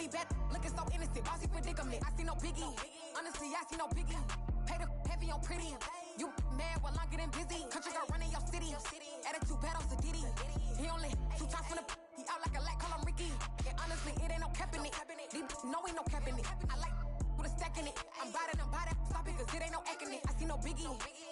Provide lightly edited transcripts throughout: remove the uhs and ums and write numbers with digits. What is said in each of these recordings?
bad, looking so innocent, bossy predicament. I see no biggie, honestly, I see no biggie. Pay the heavy on pretty. You mad while I'm getting busy. Country girl running your city. Attitude bad on Sadiddy. He only 2 times from the he out like a light, call him Ricky. And honestly, it ain't no cap in it. These know ain't no cap in it. I like with a stack in it. I'm by that, stop it, cause it ain't no acting it. I see no biggie.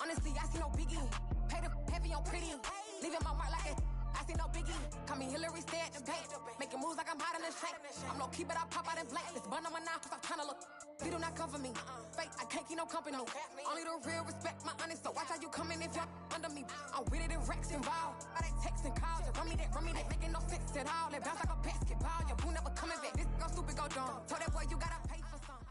Honestly, I see no biggie. Pay the heavy on pretty. Leaving my mark like a I see no biggie. Call me Hillary, stay at the bank. Making moves like I'm hiding in shank. I'm low key, but I pop out in blank. This bun on my knife, cause I'm trying to look. They do not cover me. Fake, I can't keep no company. Only the real respect my honest. So watch how you coming if you're under me. I'm with it in Rex involved. I they text and calls. Just run me that. Making no sense at all. They bounce like a basketball. Your boo never coming back. This go stupid, go dumb. Told that boy you gotta pay for some.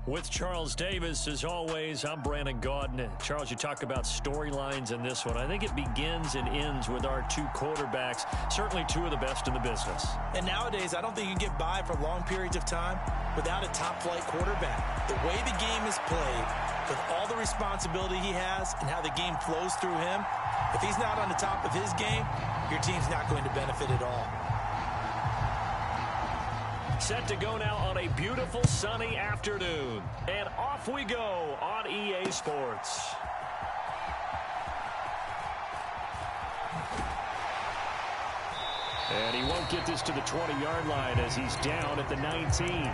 With Charles Davis, as always, I'm Brandon Gaudin. Charles, you talk about storylines in this one. I think it begins and ends with our 2 quarterbacks, certainly 2 of the best in the business. And nowadays, I don't think you can get by for long periods of time without a top-flight quarterback. The way the game is played, with all the responsibility he has and how the game flows through him, if he's not on the top of his game, your team's not going to benefit at all. Set to go now on a beautiful sunny afternoon. And off we go on EA Sports. And he won't get this to the 20-yard line as he's down at the 19.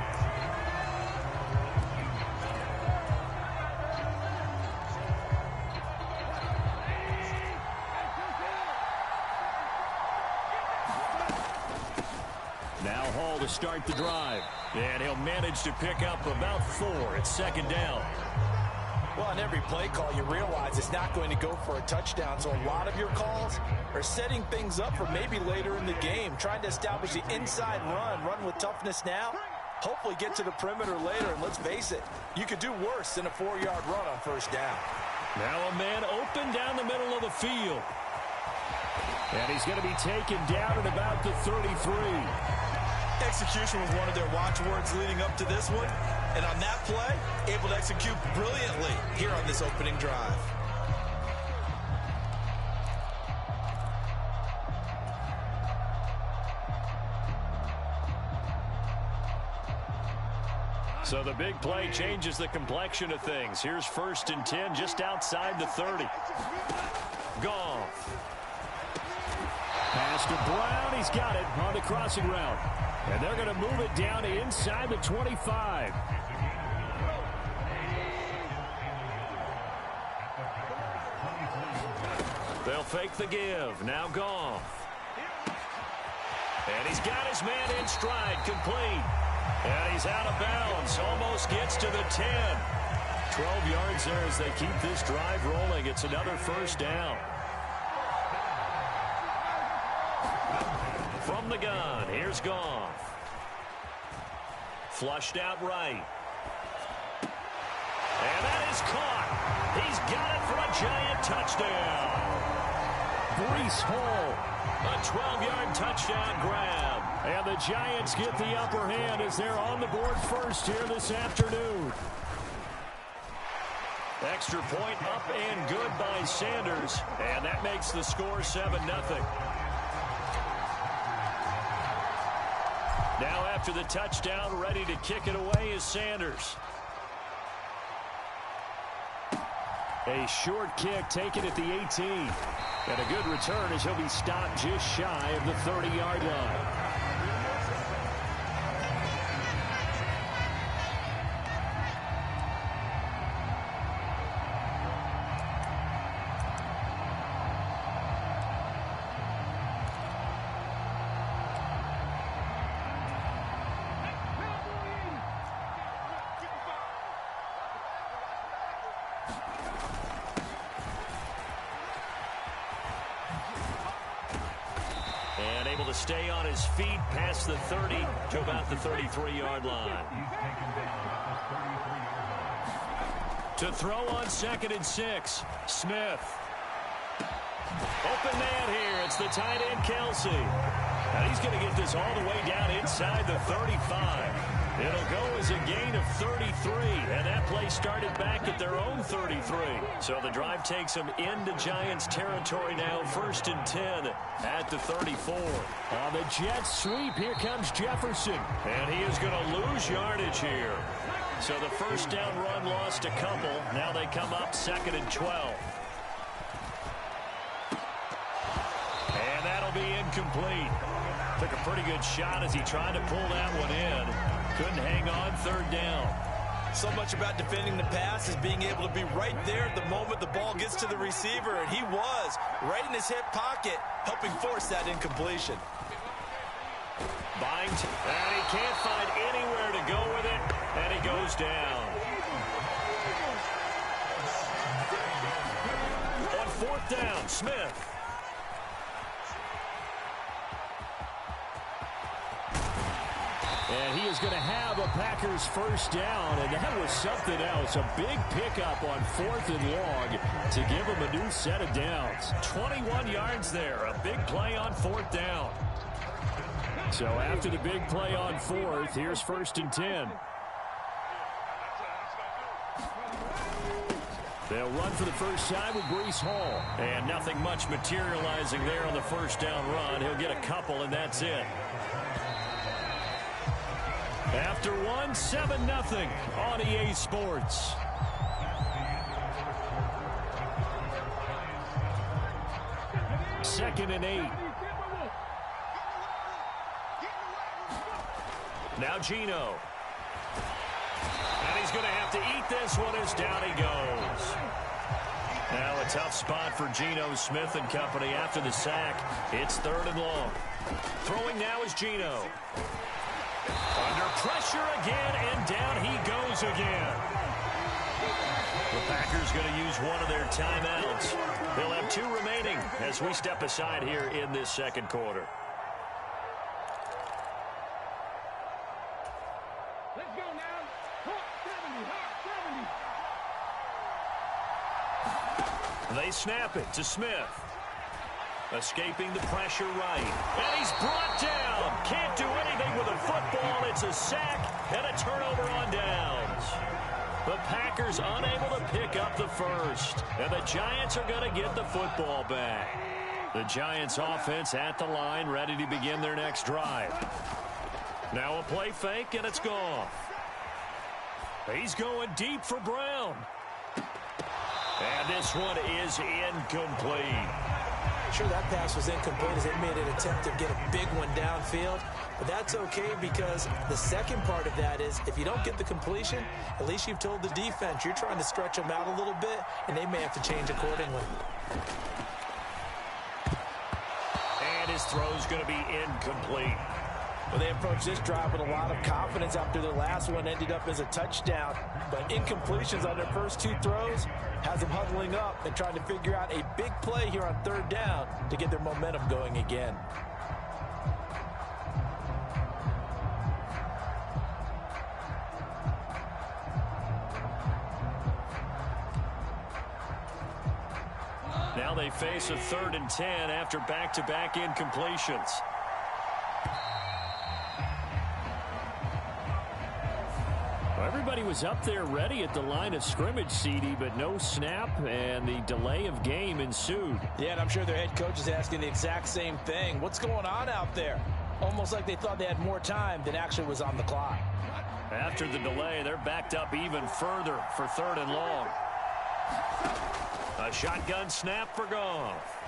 To start the drive, and he'll manage to pick up about 4 at 2nd down. Well, on every play call, you realize it's not going to go for a touchdown, so a lot of your calls are setting things up for maybe later in the game, trying to establish the inside run with toughness now, hopefully get to the perimeter later, and let's face it, you could do worse than a 4-yard run on 1st down. Now a man open down the middle of the field, and he's going to be taken down at about the 33. Execution was one of their watchwords leading up to this one. And on that play, able to execute brilliantly here on this opening drive. So the big play changes the complexion of things. Here's 1st and 10 just outside the 30. Goff. Pass to Brown. He's got it on the crossing route. And they're going to move it down to inside the 25. They'll fake the give. Now Goff. And he's got his man in stride, complete. And he's out of bounds. Almost gets to the 10. 12 yards there as they keep this drive rolling. It's another 1st down. From the gun, here's Goff. Flushed out right. And that is caught. He's got it for a giant touchdown. Breece Hall, a 12-yard touchdown grab. And the Giants get the upper hand as they're on the board first here this afternoon. Extra point up and good by Sanders. And that makes the score 7-0. Now after the touchdown, ready to kick it away is Sanders. A short kick taken at the 18. And a good return as he'll be stopped just shy of the 30-yard line. To stay on his feet past the 30 to about the 33-yard line. To throw on 2nd and 6, Smith. Open man here. It's the tight end, Kelsey. And he's going to get this all the way down inside the 35. It'll go as a gain of 33, and that play started back at their own 33. So the drive takes them into Giants territory now, 1st and 10 at the 34. On the Jets sweep, here comes Jefferson, and he is going to lose yardage here. So the first down run lost a couple. Now they come up 2nd and 12. And that'll be incomplete. Took a pretty good shot as he tried to pull that one in. Couldn't hang on 3rd down. So much about defending the pass is being able to be right there at the moment the ball gets to the receiver, and he was right in his hip pocket, helping force that incompletion. Bind, and he can't find anywhere to go with it, and he goes down. On 4th down, Smith. And he is going to have a Packers first down, and that was something else. A big pickup on 4th and long to give him a new set of downs. 21 yards there, a big play on 4th down. So after the big play on 4th, here's 1st and 10. They'll run for the first time with Breece Hall. And nothing much materializing there on the first down run. He'll get a couple, and that's it. After one, 7-0 on EA Sports. Second and 8. Now Geno. And he's going to have to eat this one as down he goes. Now a tough spot for Geno Smith and company after the sack. It's 3rd and long. Throwing now is Geno. Under pressure again, and down he goes again. The Packers going to use one of their timeouts. They'll have 2 remaining as we step aside here in this 2nd quarter. Let's go now. 70. They snap it to Smith. Escaping the pressure right. And he's brought down. Can't do anything with a football. It's a sack and a turnover on downs. The Packers unable to pick up the first. And the Giants are going to get the football back. The Giants offense at the line, ready to begin their next drive. Now a play fake, and it's gone. He's going deep for Brown. And this one is incomplete. Sure, that pass was incomplete as they made an attempt to get a big one downfield. But that's okay because the second part of that is if you don't get the completion, at least you've told the defense you're trying to stretch them out a little bit, and they may have to change accordingly. And his throw's going to be incomplete. Well, they approached this drive with a lot of confidence after their last one ended up as a touchdown. But incompletions on their first 2 throws has them huddling up and trying to figure out a big play here on 3rd down to get their momentum going again. Now they face a 3rd and 10 after back-to-back incompletions. Everybody was up there ready at the line of scrimmage, CD, but no snap, and the delay of game ensued. Yeah, and I'm sure their head coach is asking the exact same thing. What's going on out there? Almost like they thought they had more time than actually was on the clock. After the delay, they're backed up even further for 3rd and long. A shotgun snap for Goff.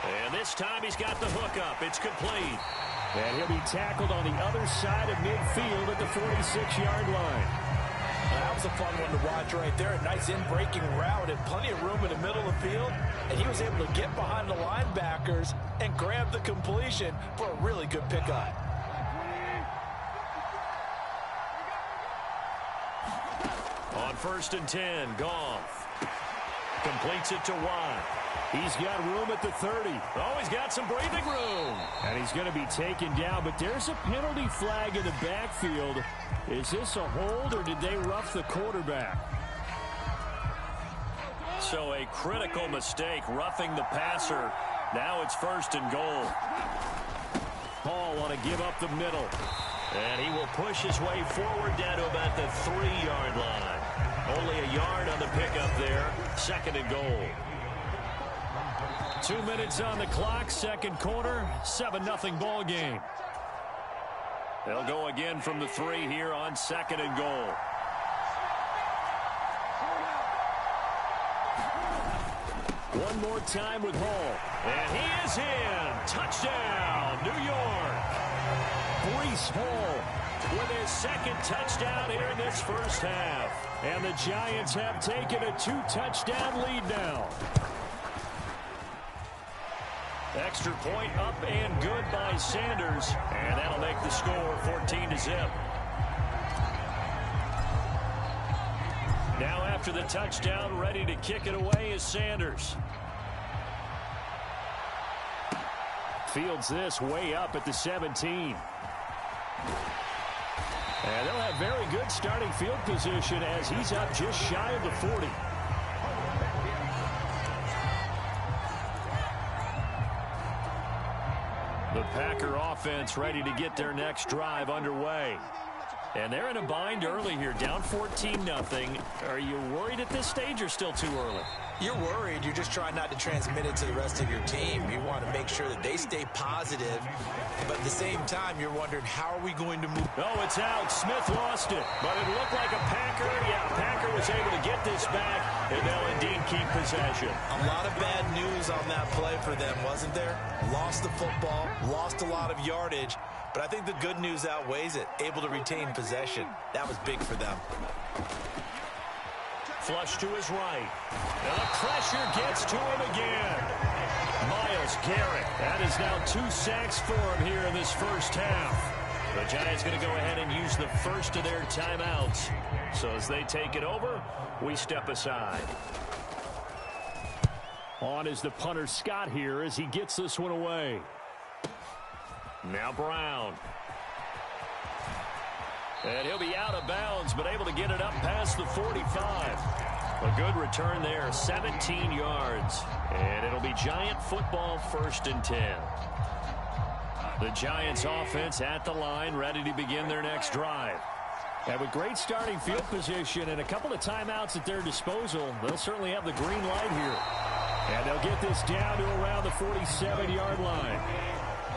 And this time he's got the hookup. It's complete. And he'll be tackled on the other side of midfield at the 46-yard line. That was a fun one to watch right there. A nice in-breaking route and plenty of room in the middle of the field. And he was able to get behind the linebackers and grab the completion for a really good pickup. On 1st and 10, Goff completes it to Watt. He's got room at the 30. Oh, he's got some breathing room. And he's going to be taken down, but there's a penalty flag in the backfield. Is this a hold, or did they rough the quarterback? So a critical mistake, roughing the passer. Now it's 1st and goal. want to give up the middle. And he will push his way forward down to about the 3-yard line. Only a yard on the pickup there. 2nd and goal. 2 minutes on the clock, 2nd quarter, 7-0 ball game. They'll go again from the 3 here on 2nd and goal. One more time with Hall. And he is in. Touchdown, New York. Breece Hall with his 2nd touchdown here in this first half. And the Giants have taken a 2-touchdown lead now. Extra point up and good by Sanders. And that'll make the score 14-0. Now after the touchdown, ready to kick it away is Sanders. Fields this way up at the 17. And they'll have very good starting field position as he's up just shy of the 40. The Packer offense ready to get their next drive underway. And they're in a bind early here, down 14-0. Are you worried at this stage or still too early? You're worried. You're just trying not to transmit it to the rest of your team. You want to make sure that they stay positive. But at the same time, you're wondering, how are we going to move? Oh, it's out. Smith lost it. But it looked like a Packer. Yeah, Packer was able to get this back, and they'll indeed keep possession. A lot of bad news on that play for them, wasn't there? Lost the football, lost a lot of yardage. But I think the good news outweighs it. Able to retain possession. That was big for them. Flush to his right. And the pressure gets to him again. Myles Garrett. That is now 2 sacks for him here in this first half. The Giants going to go ahead and use the first of their timeouts. So as they take it over, we step aside. On is the punter Scott here as he gets this one away. Now Brown. And he'll be out of bounds, but able to get it up past the 45. A good return there, 17 yards. And it'll be Giant football, 1st and 10. The Giants offense at the line, ready to begin their next drive. And with great starting field position and a couple of timeouts at their disposal, they'll certainly have the green light here. And they'll get this down to around the 47-yard line.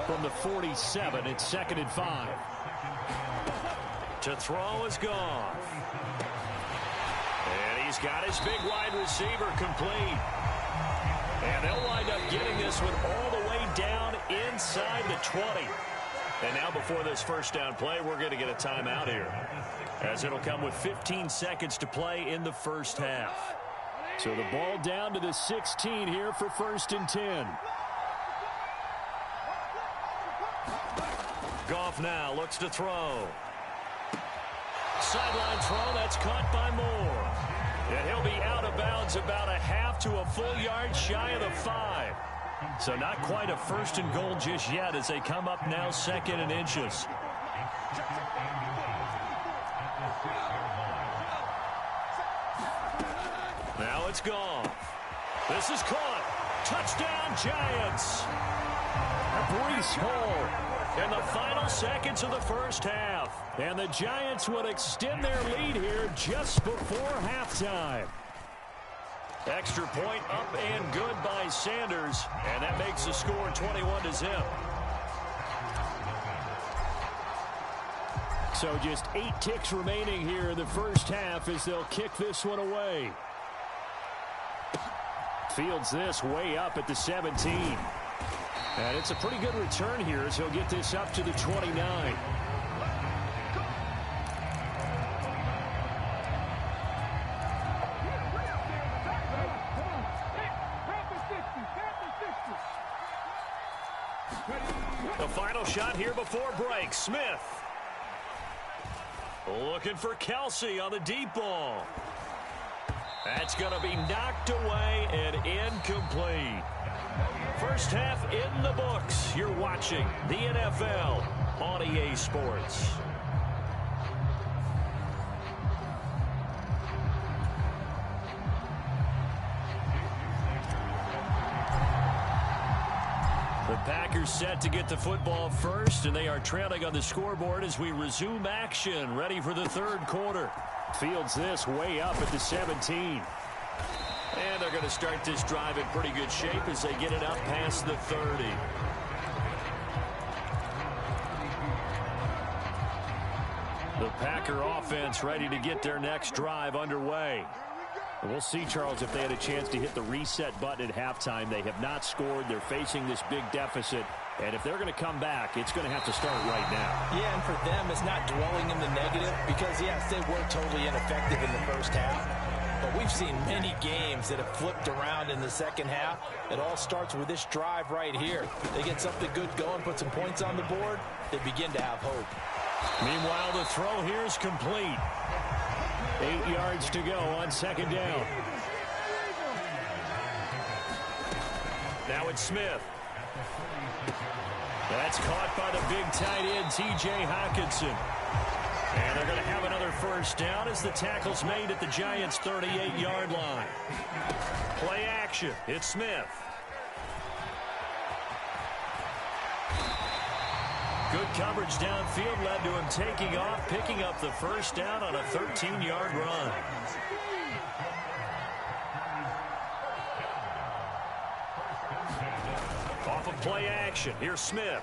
From the 47, it's 2nd and 5. To throw is Goff. And he's got his big wide receiver complete. And they'll wind up getting this one all the way down inside the 20. And now before this first down play, we're going to get a timeout here, as it'll come with 15 seconds to play in the first half. So the ball down to the 16 here for 1st and 10. Goff now looks to throw. Sideline throw, that's caught by Moore. And he'll be out of bounds about a half to a full yard shy of the 5. So not quite a 1st and goal just yet as they come up now 2nd and inches. Now it's Goff. This is caught. Touchdown Giants. Breece Hall. In the final seconds of the first half. And the Giants would extend their lead here just before halftime. Extra point up and good by Sanders. And that makes the score 21-0. So just 8 ticks remaining here in the first half as they'll kick this one away. Fields this way up at the 17. And it's a pretty good return here as he'll get this up to the 29. The final shot here before break. Smith. Looking for Kelsey on the deep ball. That's going to be knocked away and incomplete. First half in the books. You're watching the NFL on EA Sports. The Packers Packers set to get the football first, and they are trailing on the scoreboard as we resume action, ready for the third quarter. Fields this way up at the 17. And they're going to start this drive in pretty good shape as they get it up past the 30. The Packer offense ready to get their next drive underway. We'll see, Charles, if they had a chance to hit the reset button at halftime. They have not scored. They're facing this big deficit. And if they're going to come back, it's going to have to start right now. Yeah, and for them, it's not dwelling in the negative because, yes, they were totally ineffective in the first half. But we've seen many games that have flipped around in the second half. It all starts with this drive right here. They get something good going, put some points on the board, they begin to have hope. Meanwhile, the throw here is complete. 8 yards to go on second down. Now it's Smith. That's caught by the big tight end, T.J. Hockenson. And they're going to have another first down as the tackle's made at the Giants' 38-yard line. Play action. It's Smith. Good coverage downfield led to him taking off, picking up the first down on a 13-yard run. Off of play action. Here's Smith.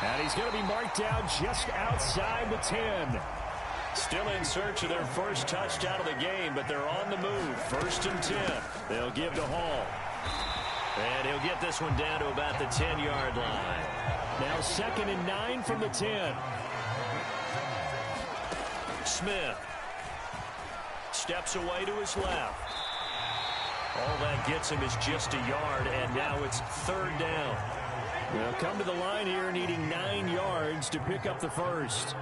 And he's going to be marked down just outside the 10. Still in search of their first touchdown of the game, but they're on the move. 1st and 10. They'll give to Hall. And he'll get this one down to about the 10-yard line. Now 2nd and 9 from the 10. Smith steps away to his left. All that gets him is just a yard, and now it's 3rd down. They'll come to the line here needing 9 yards to pick up the first.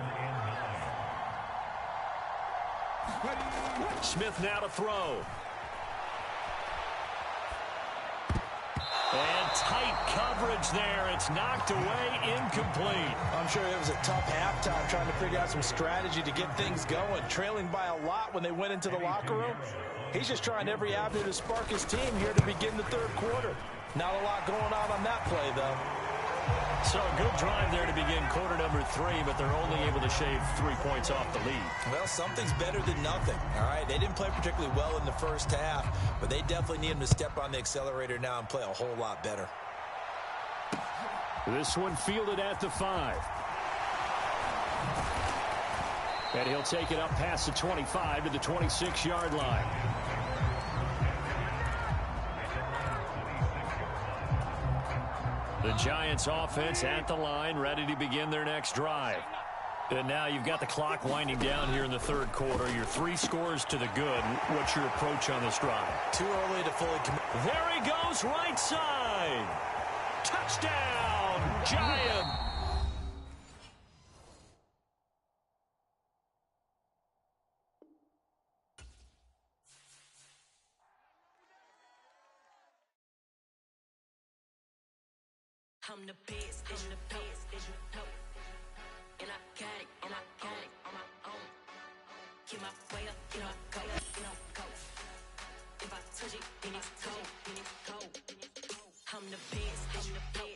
Smith now to throw. And tight coverage there. It's knocked away, incomplete. I'm sure it was a tough halftime trying to figure out some strategy to get things going. Trailing by a lot when they went into the locker room. He's just trying every avenue to spark his team here to begin the third quarter. Not a lot going on that play, though. So a good drive there to begin quarter number 3, but they're only able to shave 3 points off the lead. Well, something's better than nothing, all right? They didn't play particularly well in the first half, but they definitely need him to step on the accelerator now and play a whole lot better. This one fielded at the 5. And he'll take it up past the 25 to the 26-yard line. The Giants offense at the line, ready to begin their next drive. And now you've got the clock winding down here in the third quarter. Your 3 scores to the good. What's your approach on this drive? Too early to fully commit. There he goes, right side. Touchdown, Giants. I'm the best, and the best, and I got it, and I got it on my own. Get my way up, you know I go, go. If I touch it, then it's cold, I'm the best, and the best.